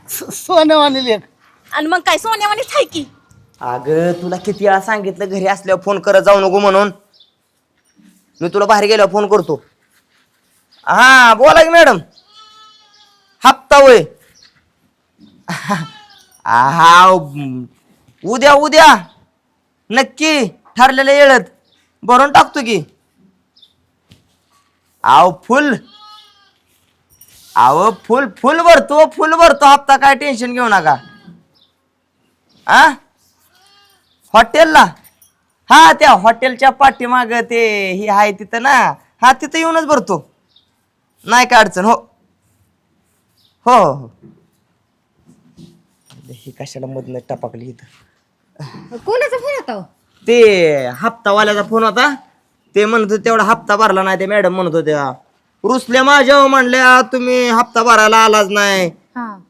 सोन्यावानी लेख. आणि मग काय सोन्यावानीच आहे की. अगं तुला किती वेळा सांगितलं घरी असल्यावर फोन करत जाऊ नको म्हणून. मी तुला बाहेर गेल्यावर फोन करतो. हा बोला की मॅडम. हप्ता वय हा उद्या उद्या नक्की ठरलेल्या वेळेत भरून टाकतो की. आव फुल फुल फुल भरतो हप्ता. काय टेन्शन घेऊ नका. आ हॉटेलला हा त्या हॉटेलच्या पाठीमाग ते ही आहे तिथं ना. हा तिथं येऊनच भरतो. नाही काय अडचण. हो हो हो. ही कशाला मधनं टपाकली इथं. कोणाचा फोन होता? ते हप्तावाल्याचा फोन होता. ते म्हणत होते तेवढा हप्ता भरला नाही. ते मॅडम म्हणत होत्या रुसल्या माझ्या म्हणल्या तुम्ही हप्ता भरायला आलाच नाही.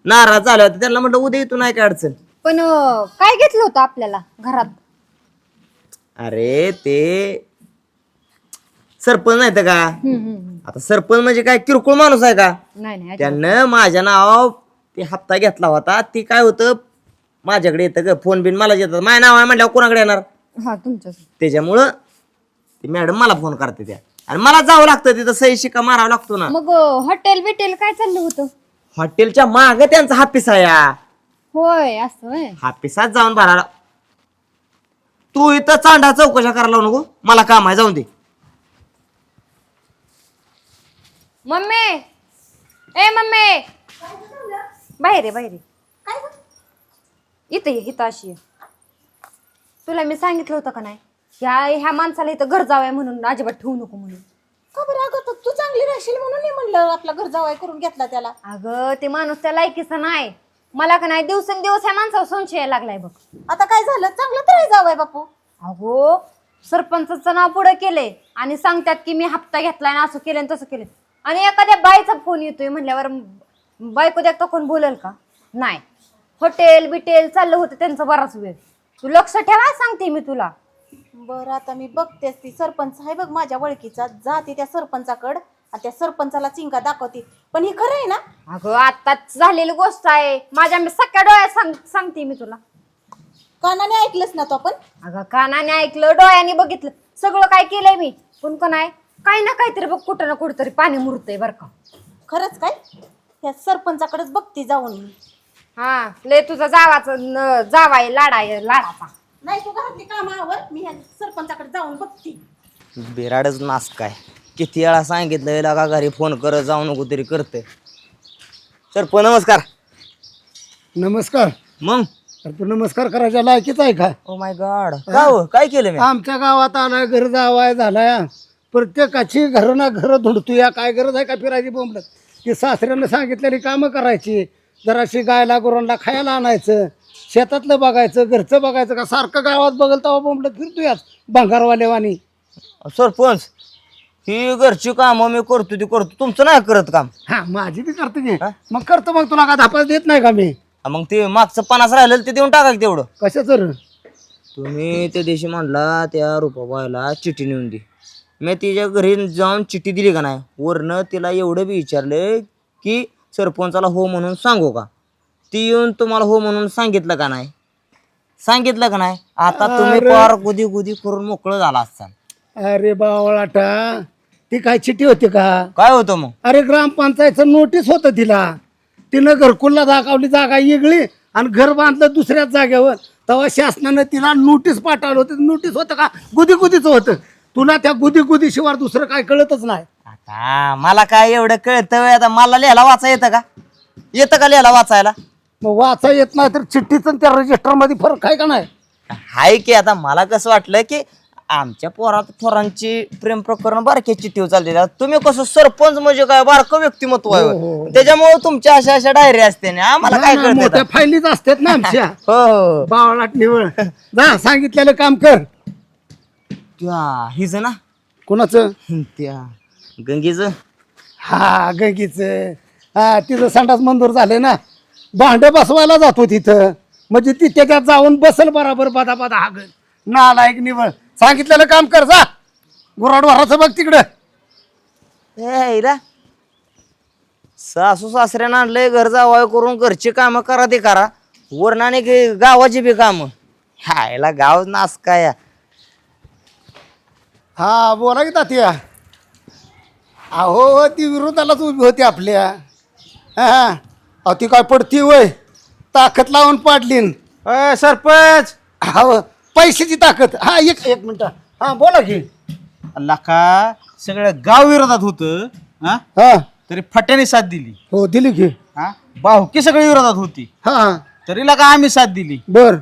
नाराज झाले होते. त्यांना म्हटलं उद्या येतो नाही काय अडचण. पण काय घेतलं होतं आपल्याला घरात? अरे ते सरपंच नाही का. आता सरपंच म्हणजे काय किरकोळ माणूस आहे का. नाही त्यानं माझ्या नाव ते हप्ता घेतला होता. ती काय होतं माझ्याकडे येतं ग फोन बिन मला येतात. माझ्या नाव आहे म्हटल्यावर कोणाकडे येणार. हा तुमचं. त्याच्यामुळं ती मॅडम मला फोन करते त्या. आणि मला जावं लागतं तिथं सही शिक्का मारावा लागतो ना. मग हॉटेल बिटेल काय चाललं होतं? हॉटेलच्या माग त्यांचा हापिस आहे. होय असं होय. हापिसात जाऊन भरायला. तू इथं चांडा चौकशा करायला नको. मला काम आहे जाऊन दे. मम्मी ए मम्मी बाहेर बाहेर इथं ये इथं अशी ये. तुला मी सांगितलं होतं का नाही ह्या माणसाला इथं घर जावंय म्हणून अजिबात ठेवू नको म्हणून. का बरं अगं तू चांगली राहशील म्हणून मी म्हणलं आपला घर जावाय करून घेतला त्याला. अगं ते माणूस त्या लायकीचा नाही. मला का नाही दिवसेंदिवस ह्या माणसावर संशय यायला लागलाय बघ. आता काय झालं चांगलं तर जावाय बापू. अगो सरपंचाचं नाव पुढे केलंय आणि सांगतात की मी हप्ता घेतलाय ना असं केलं तसं केलं. आणि एखाद्या बाईचा फोन येतोय म्हणल्यावर बायको देखता कोण बोलेल का नाही. हॉटेल बिटेल चाललं होतं त्यांचं बराच वेळ. तू लक्ष ठेवा सांगते मी तुला. बरं आता मी बघतेस ती सरपंच आहे बघ माझ्या ओळखीचा. जाते त्या सरपंचाकडं आणि त्या सरपंचाला चिंका दाखवते. पण ही खरं आहे ना? अगं आत्ताच झालेली गोष्ट आहे. माझ्या मी सख्या डोळ्यात सांगते मी तुला. कानाने ऐकलंस ना तो आपण? अगं कानाने ऐकलं डोळ्याने बघितलं सगळं काय केलंय मी. पण का नाही काही ना काहीतरी बघ कुठं ना कुठं तरी पाणी मुरतंय बरं का. खरंच काय? त्या सरपंचाकडेच बघते जाऊन मी. हा लय तुझा जावाय लाडाचा. नाही तू घरातली कामावर मी ह्या सरपंचाकडे जाऊन बघते. बिराडच नास काय. किती वेळा सांगितलं लागा घरी फोन करत जाऊ नको तरी करते. सरपंच नमस्कार. नमस्कार. मग तू नमस्कार करायच्या लायकीच आहे का? ओ माय गॉड काय केलं मी? आमच्या गावात आलाय घर जावाय झालाय. प्रत्येकाची घरं ना घरं धुडतूया. काय गरज आहे का फिरायची बोंबलत. की सासऱ्यानं सांगितलेली कामं करायची. जराशी गायला गुरांना खायला आणायचं. शेतातलं बघायचं घरचं बघायचं का सारखं गावात बघल तेव्हा बोंबलत फिरतोयाच भंगारवालेवानी. सरपंच ही घरची कामं मी करतो ती करतो. तुमचं नाही करत काम? हा माझी बी करते की. मग करतो. मग तुला का धापास देत नाही का मी? मग ते मागचं 50 राहिलेलं ते देऊन टाका की तेवढं. कशाचं रे? तुम्ही त्या दिवशी म्हणला त्या रुपाबाईला चिठ्ठी नेऊन दे. मी तिच्या घरी जाऊन चिठ्ठी दिली का नाही. वरनं तिला एवढं बी विचारलं की सरपंचाला हो म्हणून सांगू का. ती येऊन तुम्हाला हो म्हणून सांगितलं का नाही? सांगितलं का नाही? आता तुम्ही पार गुदी गुदी करून मोकळं झाला असाल. अरे बावळाटा ती काय चिठ्ठी होती का? काय होतं मग? अरे ग्रामपंचायतचं नोटीस होतं तिला. तिनं घरकुलला दाखवली जागा वेगळी आणि घर बांधलं दुसऱ्याच जागेवर. तेव्हा शासनानं तिला नोटीस पाठवलं होतं. नोटीस होतं का गुदी गुदीचं होतं. तुला त्या गुदी गुदी शिवाय दुसरं काय कळतच नाही. आता मला काय एवढं कळतं. आता मला लिहायला वाचा येतं का? येतं का लिहायला वाचायला? मग वाचा येत नाही तर चिठ्ठीचं त्या रजिस्टर मध्ये फरक आहे का नाही? हाय की. आता मला कसं वाटलं की आमच्या पोरांची प्रेम प्रकरण बारक्या चिठ्ठीवर चालते. तुम्ही कसं सरपंच म्हणजे काय बारकं व्यक्तिमत्व आहे. त्याच्यामुळे तुमच्या अशा अशा डायरी असते ना. आम्हाला काय कळतं? मोठ्या फायलीच असतात ना आमच्या. हो बावळाट निवळ जा सांगितलेलं काम कर. त्या हिज ना कोणाचं? त्या गंगेचं. हा गंगीचं. हा तिचं संडास मंजूर झाले ना. भांड बसवायला जातो तिथं. म्हणजे ती त्याच्यात जाऊन बसल बराबर बदा बदा हागल. नालायक निवळ. सांगितलेलं काम कर जा. गुराड वराचं बघ तिकडं. ए, हिला सासू सासऱ्यानं आणलंय घर जावाय करून घरची कामं करा ते करा वरणाने गावाची बी कामं हायला गाव नास काय हा बोला की तात्या. अहो ती विरोधालाच उभी होती आपल्या. हा अहो ती काय पडती वय ताकद लावून पाडलीन. सरपंच हा पैशाची ताकद. हा एक एक मिनिट. हा बोला की. अल्ला का सगळं गाव विरोधात होतं हा हा तरी फट्याने साथ दिली हो दिली की. हा बाहुकी सगळी विरोधात होती हा तरी का आम्ही साथ दिली. बर.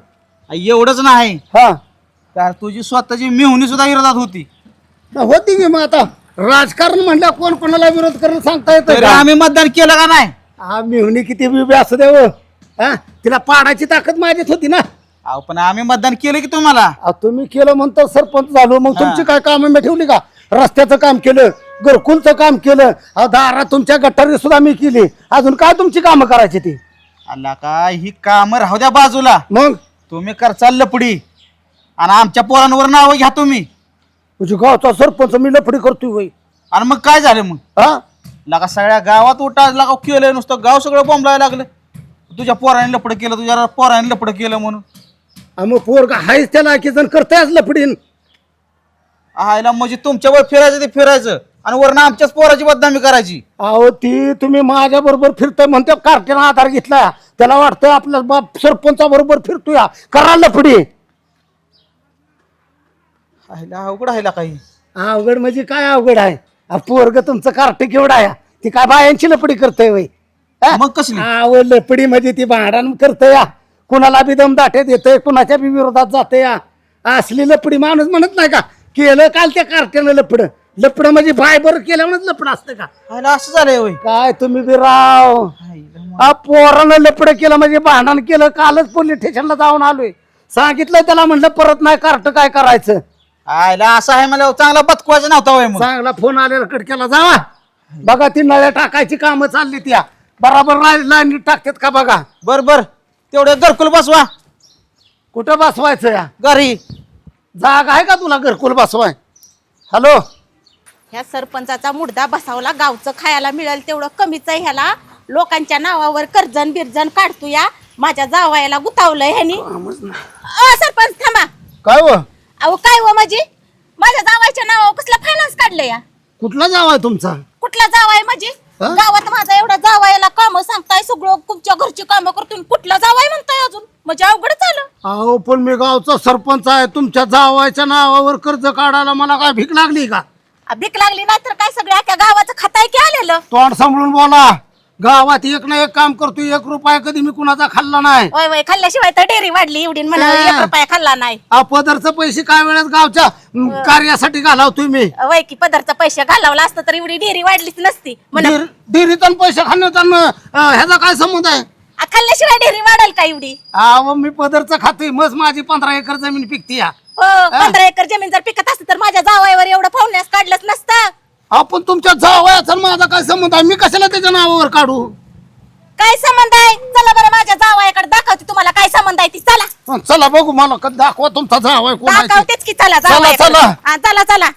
एवढंच नाही हा तर तुझी स्वतःची मेहुणी सुद्धा विरोधात होती होती की. मग आता राजकारण म्हणल्या कोण कोणाला विरोध करणं सांगता येतं तरी का? आम्ही मतदान केलं का नाही. हा मिळवणी किती बिबी असू द्यावं. हा तिला पाडायची ताकद माझीच होती ना. अहो पण आम्ही मतदान केलं की तुम्हाला. अहो, तुम्ही केलं म्हणतो सरपंच झालो मग तुमची काय कामं मी ठेवली का? रस्त्याचं काम केलं घरकुलचं काम केलं. अहो दारात तुमच्या गटारी सुद्धा मी केली. अजून काय तुमची कामं करायची ती? अल्ला का ही कामं राहू द्या बाजूला. मग तुम्ही करचाल लपडी आणि आमच्या पोरांवर नाव घ्या तुम्ही. तुझी गावचा सरपंच मी लफडी करतोय वय. आणि मग काय झालं मग हा लगा सगळ्या गावात उठा लगा केलं नुसतं गाव सगळं बोंबलायला लागलं. तुझ्या पोराने लपड केलं तुझ्या पोराने लपड केलं म्हणून. मग पोरगा हायच त्याला की जण करतायच लफडीन. आयला म्हणजे तुमच्यावर फिरायचं ते फिरायचं आणि वरनं आमच्याच पोराची बदनामी करायची. अहो ती तुम्ही माझ्या बरोबर फिरतोय म्हणते कार्टीनं आधार घेतला त्याला वाटतं आपला बाप सरपंचा बरोबर फिरतोय करा लफडी. आयला अवघड आहे काही. अवघड म्हणजे काय अवघड आहे? पोरग तुमचं कार्ट केवढा आहे ती काय बायांची लपडी करतोय वय. मग कसली लपडी म्हणजे ती भांडण करतोय कुणाला बी दम दाटे देतोय कुणाच्या बी विरोधात जाते असली लपडी माणूस म्हणत नाही का केलं काल त्या कार्ट्यानं लपड म्हणजे बाय बरं केलं म्हणत लपड असतं का? आयला असं झालंय होय. काय तुम्ही बी राव पोरानं लपड केलं म्हणजे भांडण केलं. कालच पोलीस स्टेशनला जाऊन आलोय सांगितलं त्याला म्हणलं परत नाही कार्ट काय करायचं. आयला असं आहे मला चांगला बतकवायचा नव्हता होय. मग चांगला फोन आलेला कटक्याला जावा बघा ती नळ्या टाकायची कामं चालली त्या बराबर लाईन टाकतात का बघा. बर बर तेवढं घरकुल बसवा. कुठं बसवायचं या घरी जागा आहे का तुला घरकुल बसवाय? हॅलो ह्या सरपंचाचा मुर्दा बसावला गावचं खायला मिळेल तेवढं कमीच आहे. ह्याला लोकांच्या नावावर कर्जन बिरजन काढतो या माझ्या जावयाला गुतावलंय ह्यानी. सरपंच थांबा. काय हो अहो काय हो म्हणजे माझ्या जावायच्या नावावर कसला फायनान्स काढलं या? कुठला जावाय तुमचा? कुठला जावाय म्हणजे हा? गावात माझा एवढा जावायला काम सांगताय सगळं तुमच्या घरची कामं करतो कुठला जावाय म्हणताय अजून म्हणजे अवघड झालं. अहो पण मी गावचा सरपंच आहे तुमच्या जावायच्या नावावर कर्ज काढायला मला काय भीक लागली का? भीक लागली नाही तर काय सगळ्या अख्ख्या गावाचं खाताय की आलेलं. तोंड सांभाळून बोला. गावात एक ना एक काम करतो 1 रुपया कधी मी कुणाचा खाल्ला नाही. वय वय खाल्ल्याशिवाय तर डेअरी वाढली एवढी म्हणून 1 रुपया खाल्ला नाही. पदरचं पैसे काय वेळेस गावच्या कार्यासाठी घालावतोय मी. वय की पदरचा पैसे घालावला असतं तर एवढी डेअरी वाढलीच नसती म्हणून. डेअरीतून पैसे खाण्याचा ह्याचा काय संबंध आहे? खाल्ल्याशिवाय डेअरी वाढेल का एवढी? अहो मी पदरचं खातोय मग माझी 15 एकर जमीन पिकती या. हो 15 एकर जमीन जर पिकत असते तर माझ्या जावयावर एवढं फावण्यास काढलंच नसतं. आपण तुमच्या जावयाचा माझा काय संबंध आहे? मी कशाला त्याच्या नावावर काढू? काय संबंध आहे? चला बरं माझ्या जावयाकडे दाखवते तुम्हाला काय संबंध आहे ती. चला चला बघू मला दाखवा तुमचा जावय कोण आहे ते. दाखवतेच की. चला चला, जावयाकडे. चला. हा, चला चला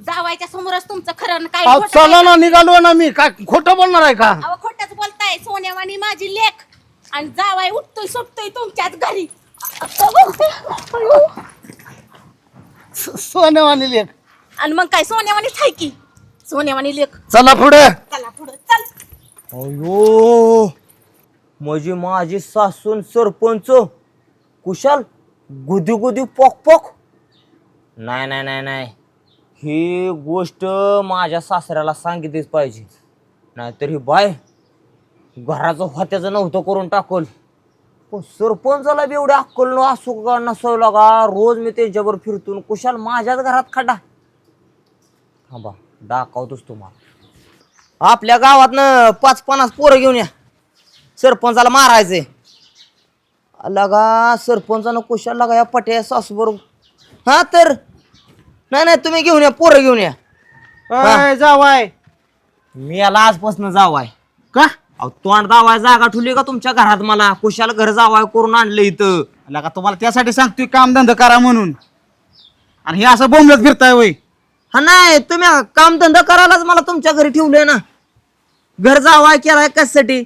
जावायच्या समोरच तुमचं खरं आणि काय अहो, खोटं चला काय. ना निघालो ना मी काय खोटं बोलणार आहे का? अहो खोटंच बोलताय. सोन्यावानी माझी लेख आणि जावाय उठतोय सुटतोय तुमच्याच घरी. सोनेवानी लेख. आणि मग काय सोन्यावानीच आहे की. सोन्यावानी लेख. चला पुढे. चला पुढं चल. अयो म्हणजे माझी सासून सरपंच कुशाल गुदी गुदी पोक पोक. नाही नाही नाही नाही ही गोष्ट माझ्या सासऱ्याला सांगितलीच पाहिजे नाहीतर ही बाय घराचं होत्याचं नव्हतं करून टाकल. पण सरपंचाला बी एवढी अक्कल असू का नसावं का रोज मी त्यांच्यावर फिरतून कुशाल माझ्याच घरात खड्डा. थांबा दाखवतोच तुम्हाला. आपल्या गावातनं 5-50 पोरं घेऊन या सरपंचाला मारायचंय. लगा सरपंचानं कुशाल लागा या पट्या सासू बरोबर. हा तर नाही नाही तुम्ही घेऊन या पोरं घेऊन या. अय, जावाय मी याला आजपासून जावाय का अहो तोंड जावाय जागा ठुली का तुमच्या घरात? मला कुशाल घर जावाय करून आणलं इथं. लगा तुम्हाला त्यासाठी सांगतोय कामधंदा करा म्हणून आणि हे असं बोंबलत फिरताय वय. हा नाही तुम्ही कामधंदा करायलाच मला तुमच्या घरी ठेवलंय ना. घर जावाय केलाय कशासाठी?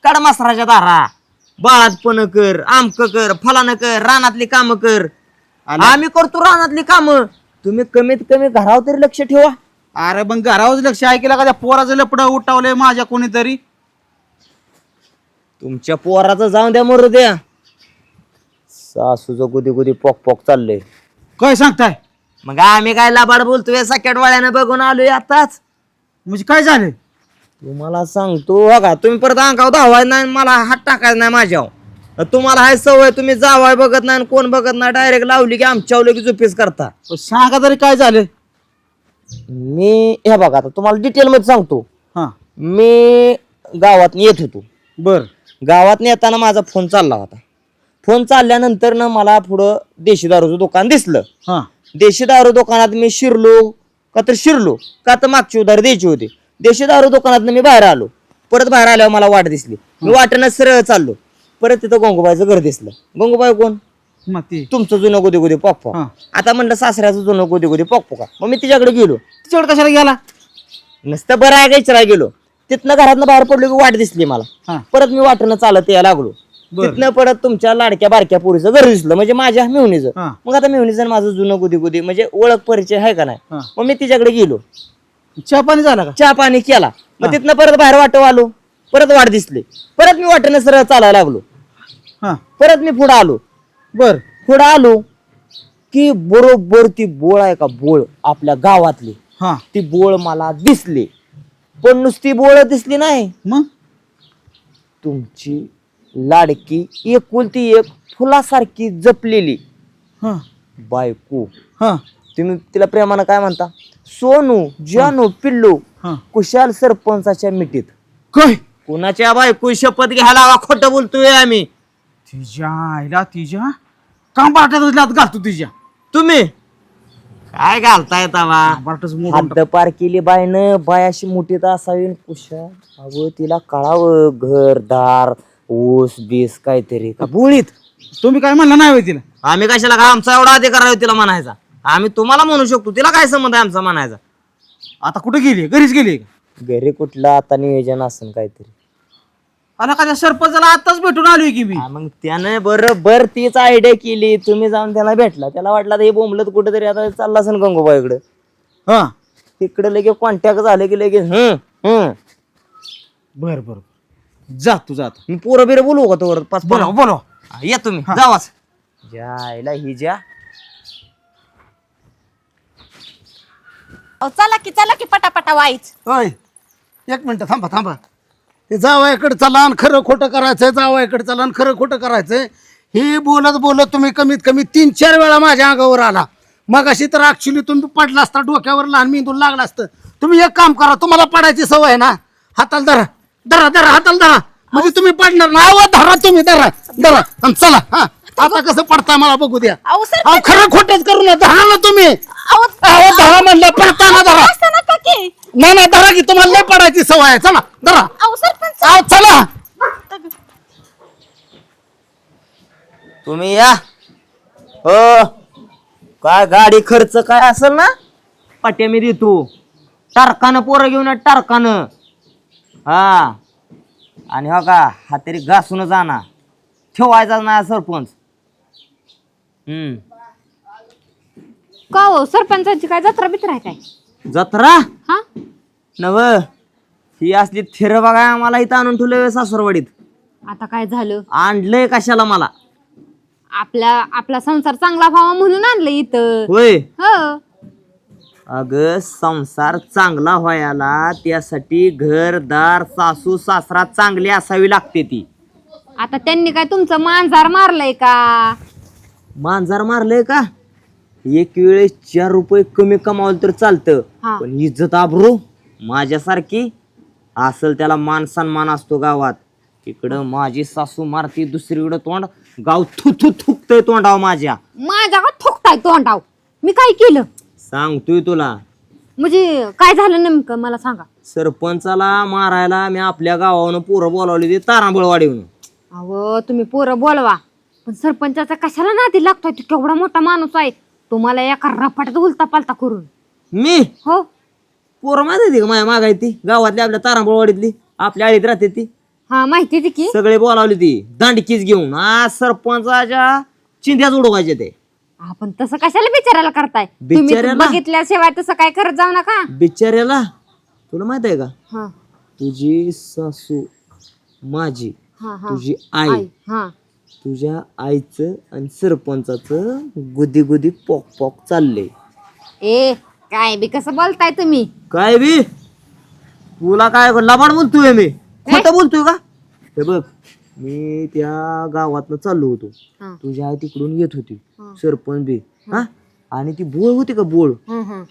काढ मास्तराच्या दारा, बाळातपण कर, आमक कर, फलानं कर, रानातली कामं कर. आम्ही करतो रानातली कामं, तुम्ही कमीत कमी घरावर तरी लक्ष ठेवा. अरे मग घरावर लक्ष ऐकलं का त्या पोराचं लपड उठावलंय माझ्या कोणीतरी. तुमच्या पोराचं जाऊन द्या मरू द्या. सासूचं गुदी गुदी पोक पोक चाललंय. काय सांगताय? मग आम्ही काय लाबाड बोलतोय? सकेट वाळ्यानं बघून आलोय आताच. म्हणजे काय झालं? तुम्हाला सांगतो बघा, तुम्ही परत अंगावर धावायचं नाही, मला हात टाकायचा नाही माझ्यावर. तुम्हाला हाय सवय, तुम्ही जावाय बघत नाही आणि कोण बघत नाही, डायरेक्ट लावली की आमच्या की झोपीस करता. सांगा तरी काय झालं? मी हे बघा, आता तुम्हाला डिटेल मध्ये सांगतो. हा मी गावात येत होतो. बर. गावात येताना माझा फोन चालला होता. फोन चालल्यानंतर ना मला पुढं देशी दारूचं दुकान दिसलं. हा देशी दारू दुकानात मी शिरलो का तर मागची उधार द्यायची होती. देशी दारू दुकानात मी बाहेर आलो. परत बाहेर आल्यावर मला वाट दिसली. मी वाटेनं सरळ चाललो. परत तिथं गंगूबाईचं घर दिसलं. गंगूबाई कोण? मग ती तुमचं जुनं गोदी गोदी पॉक हा. आता म्हणलं सासऱ्याचं जुनं गोदी गोदी पॉक मग मी तिच्याकडे गेलो. तिच्याकडे कशाला गेला? नुसतं बरं आहे का गेलो. तिथनं घरातनं बाहेर पडलो की वाट दिसली मला. हा परत मी वाटेनं चालत यायला लागलो. बरं. तिथनं परत तुमच्या लाडक्या बारक्या पोरीचं घर दिसलं, म्हणजे माझ्या मेहुणीचं. हा. मग आता मेहुणीचं आणि माझं जुनं गुदी गुदी म्हणजे ओळख परिचय आहे का नाही. हा. मग मी तिच्याकडे गेलो, चहा पाणी झाला का? चहा पाणी केला. मग तिथनं परत बाहेर वाटव आलो. परत वाट दिसली. परत मी वाटेनं सरळ चालायला लागलो. हा परत मी पुढे आलो. बर. पुढे आलो की बरोबर ती बोळ आहे का, बोळ आपल्या गावातली, हा ती बोळ मला दिसली. पण नुसती बोळ दिसली नाही, मग तुमची लाडकी एकुलती एक फुलासारखी जपलेली हा बायको. हा तुम्ही तिला प्रेमानं काय म्हणता? सोनू, जानू, पिल्लू, हा कुशाल सरपंचाच्या मिठीत. काय? कुणाच्या बायको शपथ घ्यायला हवा? खोटं बोलतोय आम्ही. तिच्या आईला तिच्या कांबाटात घालतो तिच्या. तुम्ही काय घालताय तवा? कांबाटच मोठं हद्द पार केली बायनं. बायाशी मोठीत असावी. कुशाल अगं तिला कळावं, घरदार ऊस बीस काहीतरी का बुळीत. तुम्ही काय म्हणला नाही होय तिला? आम्ही कशाला का आमचा एवढा अधिकार आहे तिला म्हणायचा? आम्ही तुम्हाला म्हणू शकतो, तिला काय संबंध आहे आमचा म्हणायचा? आता कुठे गेली? घरीच गेली का? घरी कुठलं आता नियोजन असेल काहीतरी. अरे का त्या सरपंचाला आताच भेटून आलोय की मी. हा, मग त्यानं बरोबर तीच आयडिया केली. तुम्ही जाऊन त्याला भेटला, त्याला वाटलं आता हे बोंबलत कुठेतरी आता चालला असेल गंगोबाईकडे. हा तिकडे लगेच कॉन्टॅक्ट झाले की लगेच बर बर जा तू जा. मी पोरं बिरं बोलू का तोवर? पाच बोला बोला. हा, या तुम्ही जावाच. जायला ही ज्या अहो, चला की पटापटा वाईच. होय, एक मिनिट थांबा थांबा. ते जावयाकडे चला आणि खरं खोटं करायचंय, जावयाकडे चला आणि खरं खोटं करायचंय. हे बोलत बोलत तुम्ही कमीत कमी 3-4 वेळा माझ्या अंगावर आला. मग अशी तर ऍक्च्युली तुम्ही पडला असता, डोक्यावर लहान मेंदून लागला असतं. तुम्ही एक काम करा, तुम्हाला पडायची सवय आहे ना, हाताला धरा धरा धरा, हाताला धरा, म्हणजे तुम्ही पडणार ना. आवाज धरा, तुम्ही धरा धरा आणि चला. हा आता कसं पडता मला बघू द्या. अहो सर, अहो खरं खोटंच करू ना, धरा ना तुम्ही. अहो अहो धरा म्हणलं, पडताना धरा. असं नका की. नाही नाही धरा की, तुम्हाला लय पडायची सवय आहे. चला धरा. अहो सरपंच, अहो चला. तुम्ही या. हो काय गाडी खर्च काय असेल ना, पाट्या मी देतो. टारकानं पोरं घेऊन या, टारकानं. हा आणि हो का, हा तरी घासून जाणार, ठेवायचा नाही सरपंच. का हो, सरपंचाची काय जत्रा बित्रा आहे काय? जत्रा हा नव, ही असली थिर बघा आम्हाला इथं आणून ठेवलं सासरवाडीत. आता काय झालं? आणलंय कशाला मला? आपला संसार चांगला व्हावा म्हणून आणलं इथं. होय. हो. अग संसार चांगला व्हायला त्यासाठी घरदार सासू सासरा चांगली असावी लागते ती. आता त्यांनी काय तुमचं मांजार मारलंय का? मांजर मारलंय का? एक वेळेस 4 रुपये कमी कमावलं तर चालतं, हा. पण इज्जत आबरू माझ्यासारखी असल त्याला मान सन्मान असतो गावात. इकडं माझी सासू मारती, दुसरीकडं तोंड, गाव थुथू थुकतय तोंडाव माझ्या. माझ्या का थोकताय तोंडाव? मी काय केलं? सांगतोय तुला. म्हणजे काय झालं नेमकं मला सांगा. सरपंचाला मारायला मी आपल्या गावावरून पोरं बोलावली ती तारांबळवाडीहून. अहो तुम्ही पोरं बोलवा, पण सरपंचाचा कशाला नादी लागतोय? तो केवढा मोठा माणूस आहे, तुम्हाला एका रपाट्यात उलता पालता करून. मी हो. पोरं माहिती का माझ्या मागाय ती गावातली आपल्या तारांबळवाडीतली. आपल्या आळीत राहते ती हा माहिती ती की सगळे बोलावली ती दांडकीच घेऊन आज सरपंचाच्या चिंध्याच उडवायचे ते आपण तसं कशाला बिचारायला करताय तुम्ही बिचाऱ्याला? बघितल्याशिवाय तसं काय करत जाऊ नका. बिचाऱ्याला तुला माहित आहे का हा तुझी सासू माझी हा हा तुझी आई आई हा तुझ्या आईचं आणि सरपंचाचं गुदी गुदी पॉक पॉक चालले. ए काय बी कसं बोलताय तुम्ही. काय बी तुला काय लबाड बोलतोय मी खोटं बोलतोय का. हे बघ मी त्या गावातनं चाललो होतो हा. तुझ्या आई तिकडून येत होती सरपंच बी हा आणि ती बोळ होती का बोळ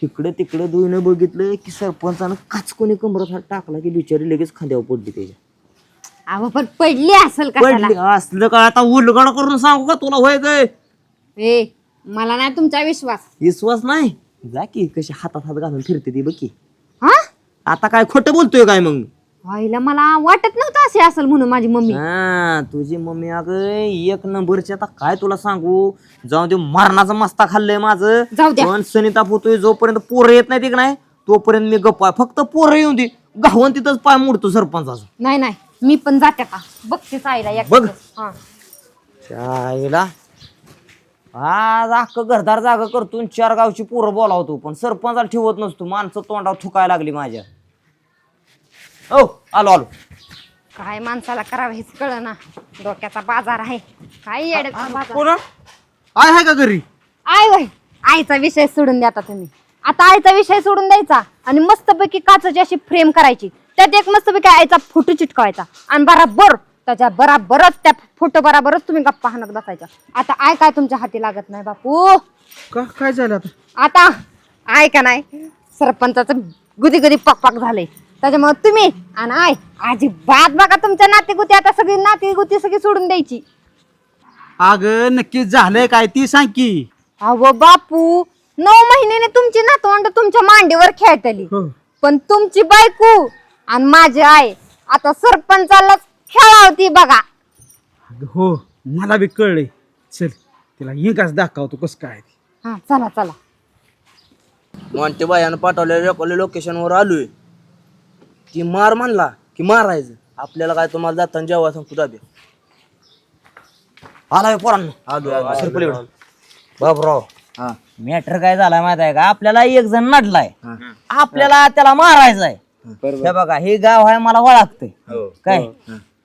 इकडे तिकडे दोन बघितलं की सरपंचानं काचकोनी कमरात हात टाकला की बिचारी लगेच खांद्यावर पडली त्याच्या. अहो पण पडली असेल कशाला. पडली असलं का आता उलगड करून सांगू का तुला होय काय ए मला नाही तुमचा विश्वास. विश्वास नाही जा की कशी हातात हात घालून फिरते ती बघ की. हा आता काय खोटं बोलतोय काय मग. व्हायला मला वाटत नव्हतं असे असेल म्हणून माझी मम्मी. हा तुझी मम्मी अगं एक नंबरची. आता काय तुला सांगू जाऊन ते मरणाचं मस्ता खाल्लंय माझं. जाऊ द्या. पण सनिताप होतोय जोपर्यंत पोरं येत नाही तिक नाही तोपर्यंत मी गप्पा फक्त पोरं येऊन दे गावन तिथंच पाय मोडतो सरपंचाचा. नाही नाही मी पण जाते का बघतेच आईला एक बघ. दिवस. हा. शाळेला आज अख्खं घरदार जागा करतो आणि 4 गावची पोरं बोलावतो पण सरपंचाला ठेवत नसतो. माणसं तोंडावर थुकायला लागली माझ्या. हो आलो आलो. काय माणसाला करावं हेच कळ ना. डोक्याचा बाजार आहे काय येड्याचा बाजार. कोण आय आहे का घरी. आय वय आईचा विषय सोडून द्या आता तुम्ही. आता आईचा विषय सोडून द्यायचा आणि मस्तपैकी काचेची अशी फ्रेम करायची त्यात एक मस्तपैकी आईचा फोटो चिटकवायचा आणि बराबर त्याच्या बराबरच त्या फोटो बराबरच तुम्ही गप्पा हाणत बसायच्या. आता आय काय तुमच्या हाती लागत नाही बापू. काय झालं आता. आता आय का नाही सरपंचाचं गुदी गुदी पकपाक झालंय त्याच्यामुळे तुम्ही आणि आय अजिबात बघा तुमच्या नातेगुती आता सगळी नातेगुती सगळी सोडून द्यायची. अगं नक्की झालंय काय ती सांग की. अहो बापू 9 महिन्याने तुमची नातवंड तुमच्या मांडीवर खेळतली पण तुमची बायको आणि माझी आई आता सरपंचालाच खेळावती बघा. हो मला बी कळलंय. चल तिला एकाच दाखवतो कस काय. हा चला चला. मोंटे बायानं पाठवलेल्या लोकेशनवर आलोय. ती मार म्हणला की मारायचं. आपल्याला काय तुम्हाला जाताना जेव्हा सांगतो दाबे आलाय पोरांना. आलो सरपलीकडे बाबराव मॅटर काय झालाय माहित आहे का. आपल्याला एक जण नडलाय आपल्याला त्याला मारायचंय. हे बघा हे गाव आहे मला ओळखतंय काय.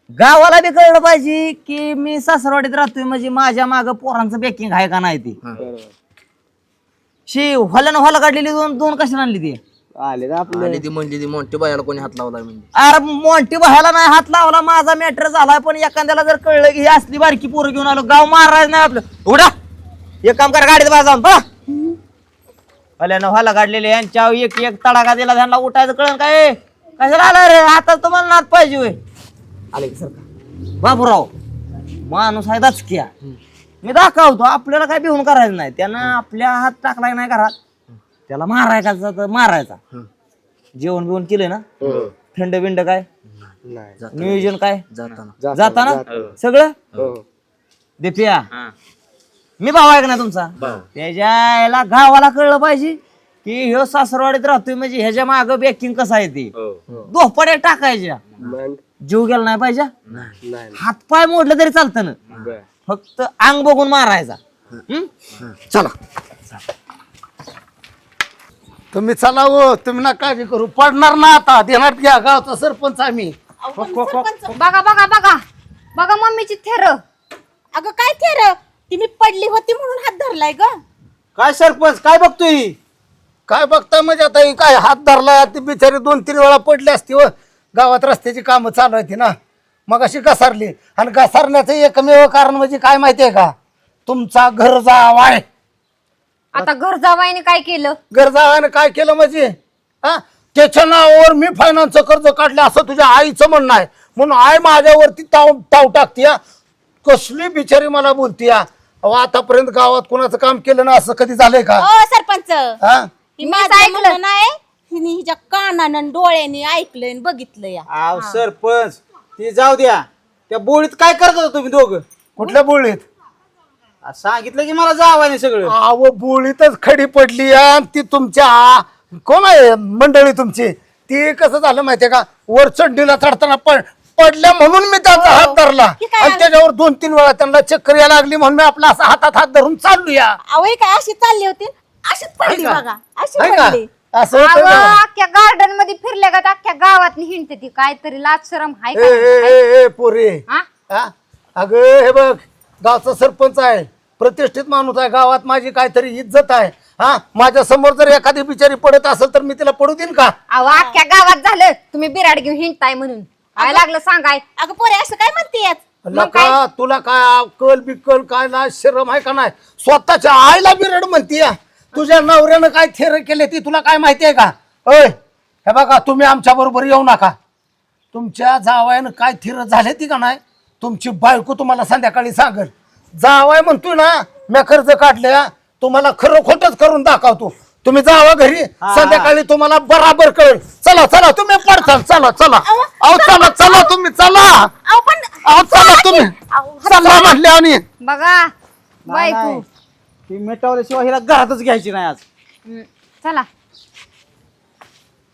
गावाला बी कळलं पाहिजे की मी सासरवाडीत राहतोय म्हणजे माझ्या माग पोरांचं बॅकिंग आहे का नाही ती. शी हॉल्यानं हॉला काढलेली दोन कशाला आणली ती. ती म्हणली ती मोंटी बायाला कोणी हात लावलाय म्हणजे. अरे मोंटी बायाला नाही हात लावला माझा मॅटर झालाय पण एखाद्याला जर कळलं की ही असली बारकी पोरं घेऊन आलो गाव मारायचं नाही आपलं. उडा एक काम करा गाडीत बाहेर जाऊन बघा. हॉल्यानं हॉला काढलेले यांच्या एक एक तडाखा दिला त्यांना उठायचं कळलं काय. कशाला आला रे आता तुम्हाला नात पाहिजे होय. आले की सरकार बाबूराव माणूस आहे दाचकिया. मी दाखवतो आपल्याला काय बिहून करायचं नाही. त्यानं आपल्या हात टाकलाय नाही घरात त्याला मारायचा तर मारायचा. जेवण बिवण केलंय ना थंड बिंड काय नियोजन काय जाताना सगळं देपिया मी भाव आहे का नाही तुमचा. त्याच्या गावाला कळलं पाहिजे की ह्यो सासरवाडीत राहतोय म्हणजे ह्याच्या माग बॅकिंग कसं आहे ते. दोपड्या टाकायच्या जीव गेला नाही पाहिजे. हातपाय मोडलं तरी चालतं ना फक्त अंग बघून मारायचा. चला तुम्ही चला हो तुम्ही ना काळजी करू पडणार ना आता देणार घ्या गावचा सरपंच आम्ही. बघा बघा बघा बघा मम्मीची थेर. अगं काय थेर ती मी पडली होती म्हणून हात धरलाय ग. काय सरपंच काय बघतोय. काय बघताय म्हणजे आता ही काय हात धरलाय ती बिचारी 2-3 वेळा पडली असती व गावात रस्त्याची कामं चालू आहेत ना मग अशी घसारली. आणि घसारण्याचं एकमेव कारण म्हणजे काय माहितीये का तुमचा घर जावाय. आता घर जावायने काय केलं. घर जावायनं काय केलं म्हणजे हा त्याच्या नावावर मी फायनान्सचं कर्ज काढलं असं तुझ्या आईचं म्हणणं आहे. म्हणून आई माझ्यावरती टाव टाकते. कसली बिचारी मला बोलती. आतापर्यंत गावात कोणाचं काम केलं ना असं कधी झालंय का. ओ सरपंच हा ही माझं म्हणणं नाही हिने हिच्या कानानं आणि डोळ्याने ऐकलंय आणि बघितलं या. आव सरपंच ती जाऊ द्या. त्या बोळीत काय करत होता तुम्ही दोघं. कुठल्या बोळीत. सांगितलं की मला जावाने सगळं. अहो बोळीतच खडी पडली आणि ती तुमच्या कोण आहे मंडळी तुमची ती कसं झालं माहितीये का वर चढणीला चढताना पडल्या म्हणून मी त्याचा हात धरला हे काय आणि त्याच्यावर 2-3 वेळा त्यांना चक्कर यायला लागली म्हणून मी आपला असा हातात हात धरून चाललो या अहो हे काय अशी चालली होती अशीच पडली आहे का? बघा अशी आहे का? पडली असं होतं अहो, का? अख्ख्या गार्डन मध्ये फिरल्या का अख्ख्या गावात हिंडते ती काहीतरी लाज शरम हाय ए, ए, का ए, ए, पोरी हा? हा? अगं हे बघ गावचा सरपंच आहे प्रतिष्ठित माणूस आहे गावात माझी काहीतरी इज्जत आहे हा माझ्या समोर जर एखादी बिचारी पडत असेल तर मी तिला पडू देईन का अहो अख्ख्या गावात झालं तुम्ही बिराड घेऊन हिंडताय म्हणून काय लागलं सांगाय अगं पोरे असं काय म्हणतेस लका तुला काय अक्कल बिक्कल काय ना शरम आहे का नाही स्वतःच्या आईला बिरड म्हणतीय तुझ्या नवऱ्यानं काय थेर केले ती तुला काय माहिती आहे का ओय हे बघा तुम्ही आमच्या बरोबर येऊ नका तुमच्या जावयानं काय थिर झाले ती का नाही तुमची बायको तुम्हाला संध्याकाळी सांगल जावाय म्हणतोय ना मी कर्ज काढले तुम्हाला खरं खोटच करून दाखवतो तुम्ही जावा घरी संध्याकाळी तुम्हाला बराबर कळेल चला चला तुम्ही पडचाल चला चला अहो चला चला तुम्ही चला अहो पण अहो चला तुम्ही चला म्हटले आणि बघा बायको ती मिटवल्याशिवाय हिला घरातच घ्यायची नाही आज चला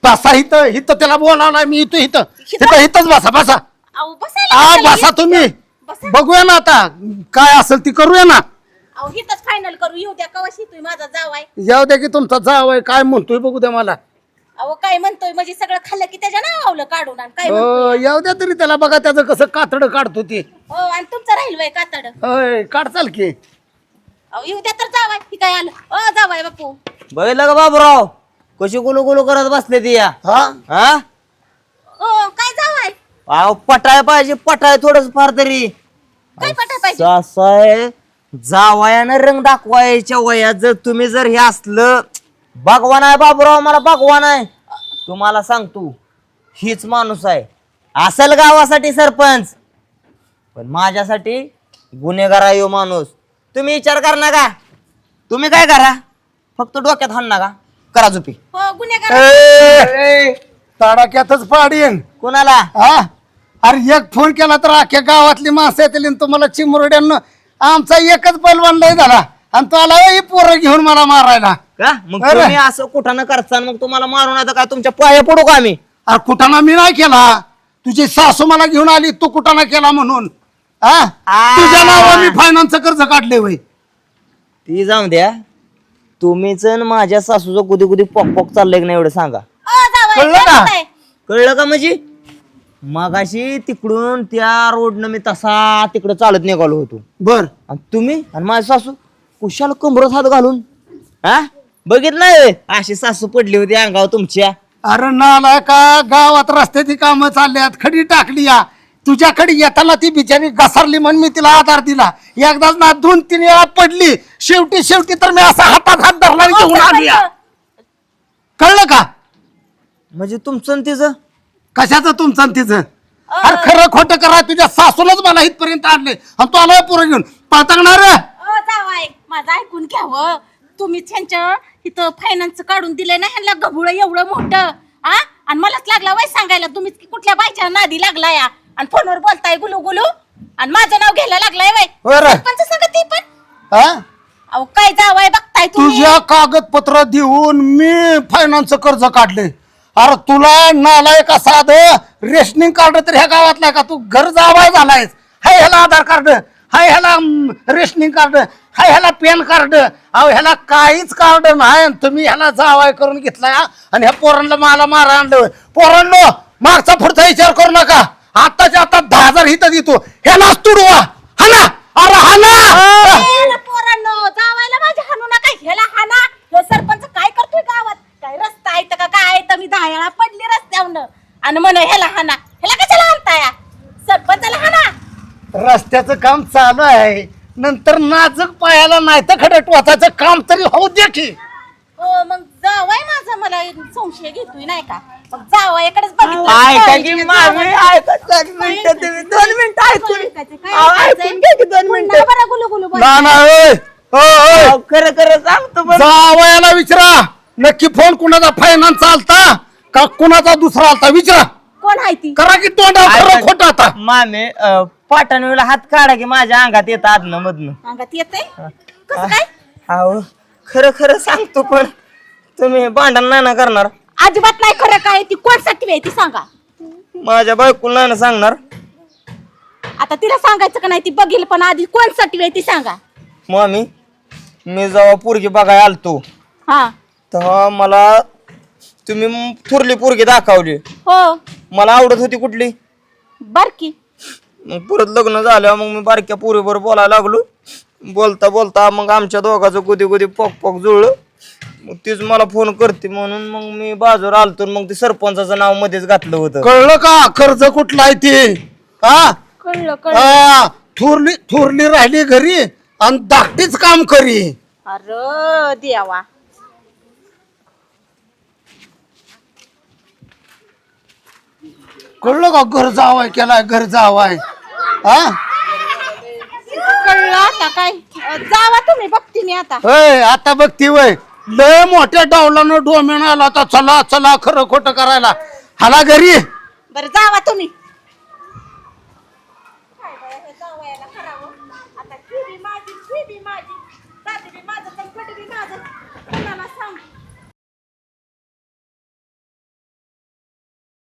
बसा इथं इथं त्याला बोलावं नाही मी इथं इथं इथं इथंच बसा बसा अहो बसायला हा कशाला बसा येत? तुम्ही बसा. बघूया ना आता काय असेल ती करूया ना अहो हिथंच फायनल करू येऊ द्या कवा शितोय माझा जावाय जाऊ द्या की तुमचा जावय काय म्हणतोय बघू द्या मला अहो काय म्हणतोय म्हणजे सगळं खाल्लं की त्याच्या नावावलं काढून आणि काय म्हणतोय? येऊ द्या तरी त्याला बघा त्याचं कसं कातड काढतो ती हो आणि तुमचं राहील वय कातड होय काढचाल की अहो येऊ द्या तर जावाय ही काय आलं जावाय बापू बघितलं का बाबूराव कशी गुलू गुलू करत बसले ती या हा हा काय जावाय अहो पटाय पाहिजे पटाय थोडस फार तरी काय पटाय पाहिजे आहे जावयानं रंग दाखवायच्या वयात जर तुम्ही जर हे असलं भगवान आहे बाबूराव मला भगवान आहे तुम्हाला सांगतो हीच माणूस आहे असेल गावासाठी सरपंच पण माझ्यासाठी गुन्हेगार आहे ह्यो माणूस तुम्ही विचार कर ना का तुम्ही काय करा फक्त डोक्यात हाण नका करा झोपी हो गुन्हेगार तडाक्यातच पाडीन कोणाला हा अरे एक फोन केला तर अख्ख्या गावातली माणसं येतील आणि तुम्हाला चिमुरड्यांना आमचा एकच पैलवान लय झाला आणि तो आला ही पोरं घेऊन मला मारायला का मग अरे. तुम्ही असं कुठं करता मग तुम्हाला मारून आता काय तुमच्या पाया पडू का आम्ही अरे कुठाना मी नाही केला तुझी सासू मला घेऊन आली तू कुठाना केला म्हणून हा तुझ्या नावावर मी फायनान्सचं कर्ज काढले वय ती जाऊन द्या तुम्हीच आणि माझ्या सासूचं कुदी कुदी पॉक पॉक चाललंय की नाही एवढं सांगा जावाय कळलं काय का? म्हणताय? कळलं का म्हणजे मगाशी तिकडून त्या रोडनं मी तसा तिकडं चालत निघालो होतो बर आणि तुम्ही आणि माझी सासू कुशाला कमरत हात घालून हा बघितलं अशी सासू पडली होती अंगावर तुमच्या अरे नाला का गावात रस्त्याची कामं चालल्यात खडी टाकली या तुझ्याकडे येताना ती बिचारी घसरली म्हणून मी तिला आधार दिला एकदाच ना 2-3 वेळा पडली शेवटी तर मी असा हातात हात धरला आणि घेऊन आली या. कळलं का म्हणजे तुमचं आणि तिचं कशाचं तुमचं आणि तिचं अरे खरं खोटं करा तुझ्या सासूलाच मला इथपर्यंत आणले आणि तू आला पोरं घेऊन पाळतागणार जावाय माझं ऐकून घ्यावं तुम्ही त्यांच्या इथं फायनान्स काढून दिले ना ह्यांना गबुळ एवढं मोठं हा आणि मलाच लागला वय सांगायला तुम्ही कुठल्या बायच्या नादी लागला या आणि फोनवर बोलताय गुलू गुलू आणि माझं नाव घ्यायला लागलाय वय बरं. सरपंच सांगा ती पण हा अहो काय जावाय बघताय तुम्ही तुझ्या कागदपत्र देऊन मी फायनान्स कर्ज काढले अरे तुला नालायक साध रेशनिंग कार्ड तर ह्या गावातला का तू घर जावाय झालायस हाय ह्याला आधार कार्ड हाय ह्याला रेशनिंग कार्ड हाय ह्याला पॅन कार्ड अहो ह्याला काहीच कार्ड नाही आणि तुम्ही ह्याला जावाय करून घेतलाय हा? आणि ह्या पोरांना मला मारा आणलं पोरांनो मागचा पुढचा विचार करू नका आताच्या आता 10,000 हित देतो ह्यालाच तुडवा हाना अरे हाना पोरांनो जावायला माझ्या हाणू नका ह्याला हाना ह्यो सरपंच काय करतोय गावात काय रस्ता आहे का काय आहे तर मी 10 वेळा पडली रस्त्यावरनं आणि म्हण ह्याला हाना ह्याला कशाला हाणताय सरपंचाला हाना रस्त्याचं काम चालू आहे नंतर नाजूक पायाला नाही तर खडट वाचायचं काम तरी होऊ दे की हो मग जावाय माझा मला संशय घेतोय नाही का मग जावायकडेच ऐका की मामी ऐका 2 मिनिटं तुम्ही 2 मिनिटं ऐकून ऐकून घ्या की 2 मिनिटं बरं गुलू गुलू बोल. ना ना ओय, ओय, ओय. अहो, खरं खरं सांगतो पण जावयाला विचारा नक्की फोन कुणाचा फायनान्स आलता का कुणाचा दुसरा आलता विचारा कोण आहे ती करा की तोंडा खरं खोटं आता मामे पाटाणीला हात काढा की माझ्या अंगात येतं आदनं मधनं अंगात येते कसं काय अहो खरं खरं सांगतो पण तुम्ही भांडण नाही ना करणार अजिबात नाही खरं काय ती कोणसाठी आहे ती सांगा माझ्या बायकोला नाही ना सांगणार. आता तिला सांगायचं का नाही ती बघील, पण आधी कोण सटवे ती सांगा. मामी मी जेव्हा पोरगी बघायला आलतो हा तेव्हा मला तुम्ही थोरली पोरगी दाखवली. हो मला आवडत होती कुठली. बारकी. मग परत लग्न झाल्यावर मग मी बारक्या पोरीबरोबर बोलायला लागलो. बोलता बोलता मग आमच्या दोघांचं गुदी गुदी पॉक पॉक जुळलं. मग तीच मला फोन करते म्हणून मग मी बाजूवर आलतो. मग ते सरपंचाचं नाव मध्येच घातलं होतं. कळलं का कर्ज कुठला आहे ते? हा कळलं कळलं. हा, थोरली थोरली राहिली घरी आणि धाकटीच काम करी. अरे देवा. कळलं का घर जावाय केलाय घर जावाय. हा कळलं आता काय. जावा तुम्ही, बघते मी आता. होय आता बघती वय लय मोठ्या डावलानं डोमेन आला होता. चला चला खरं खोटं करायला हाला घरी. बरं जावा तुम्ही.